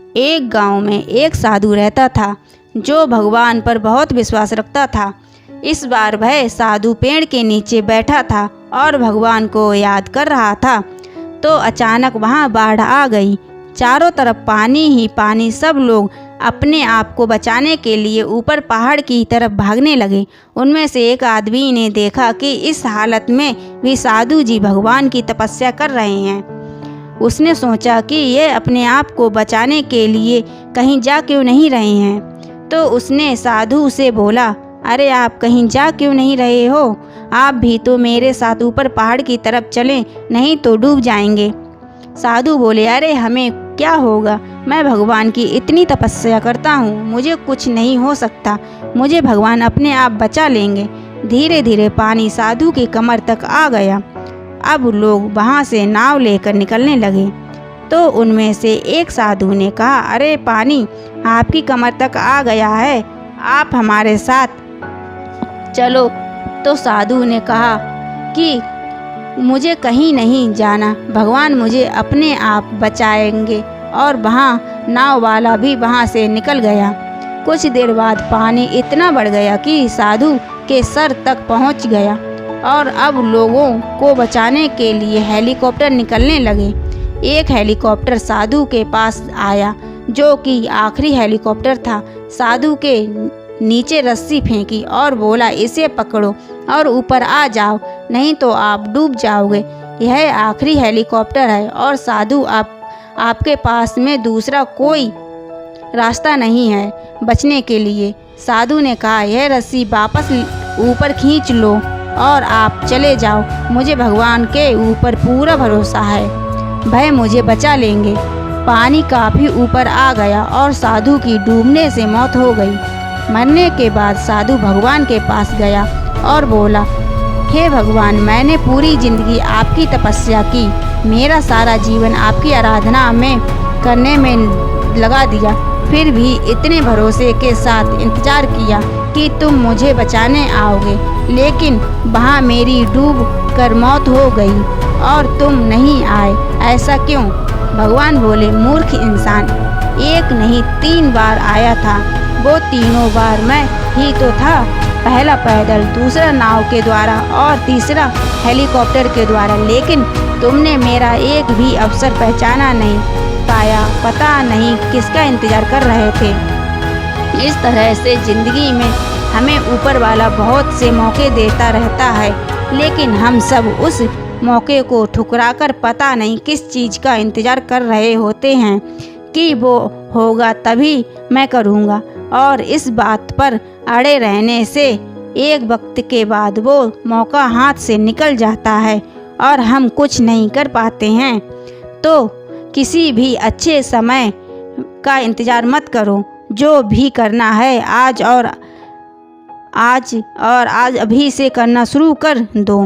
एक गांव में एक साधु रहता था जो भगवान पर बहुत विश्वास रखता था। इस बार वह साधु पेड़ के नीचे बैठा था और भगवान को याद कर रहा था। तो अचानक वहाँ बाढ़ आ गई। चारों तरफ पानी ही पानी। सब लोग अपने आप को बचाने के लिए ऊपर पहाड़ की तरफ भागने लगे। उनमें से एक आदमी ने देखा कि इस हालत में भी साधु जी भगवान की तपस्या कर रहे हैं। उसने सोचा कि ये अपने आप को बचाने के लिए कहीं जा क्यों नहीं रहे हैं। तो उसने साधु से बोला, अरे आप कहीं जा क्यों नहीं रहे हो? आप भी तो मेरे साथ ऊपर पहाड़ की तरफ चलें, नहीं तो डूब जाएंगे। साधु बोले, अरे हमें क्या होगा, मैं भगवान की इतनी तपस्या करता हूँ, मुझे कुछ नहीं हो सकता, मुझे भगवान अपने आप बचा लेंगे। धीरे धीरे पानी साधु की कमर तक आ गया। अब लोग वहाँ से नाव लेकर निकलने लगे। तो उनमें से एक साधु ने कहा, अरे पानी आपकी कमर तक आ गया है, आप हमारे साथ चलो। तो साधु ने कहा कि मुझे कहीं नहीं जाना, भगवान मुझे अपने आप बचाएंगे। और वहाँ नाव वाला भी वहाँ से निकल गया। कुछ देर बाद पानी इतना बढ़ गया कि साधु के सर तक पहुँच गया और अब लोगों को बचाने के लिए हेलीकॉप्टर निकलने लगे। एक हेलीकॉप्टर साधु के पास आया जो कि आखिरी हेलीकॉप्टर था। साधु के नीचे रस्सी फेंकी और बोला, इसे पकड़ो और ऊपर आ जाओ, नहीं तो आप डूब जाओगे। यह आखिरी हेलीकॉप्टर है और साधु आपके पास में दूसरा कोई रास्ता नहीं है बचने के लिए। साधु ने कहा, यह रस्सी वापस ऊपर खींच लो और आप चले जाओ, मुझे भगवान के ऊपर पूरा भरोसा है, वह मुझे बचा लेंगे। पानी काफ़ी ऊपर आ गया और साधु की डूबने से मौत हो गई। मरने के बाद साधु भगवान के पास गया और बोला, हे भगवान, मैंने पूरी ज़िंदगी आपकी तपस्या की, मेरा सारा जीवन आपकी आराधना में करने में लगा दिया, फिर भी इतने भरोसे के साथ इंतज़ार किया कि तुम मुझे बचाने आओगे, लेकिन वहाँ मेरी डूब कर मौत हो गई और तुम नहीं आए, ऐसा क्यों? भगवान बोले, मूर्ख इंसान, एक नहीं 3 बार आया था, वो तीनों बार मैं ही तो था। पहला पैदल, दूसरा नाव के द्वारा और तीसरा हेलीकॉप्टर के द्वारा, लेकिन तुमने मेरा एक भी अवसर पहचाना नहीं पाया। पता नहीं किसका इंतज़ार कर रहे थे। इस तरह से ज़िंदगी में हमें ऊपर वाला बहुत से मौके देता रहता है, लेकिन हम सब उस मौके को ठुकराकर पता नहीं किस चीज़ का इंतज़ार कर रहे होते हैं कि वो होगा तभी मैं करूँगा। और इस बात पर अड़े रहने से एक वक्त के बाद वो मौका हाथ से निकल जाता है और हम कुछ नहीं कर पाते हैं। तो किसी भी अच्छे समय का इंतज़ार मत करो, जो भी करना है आज अभी से करना शुरू कर दो।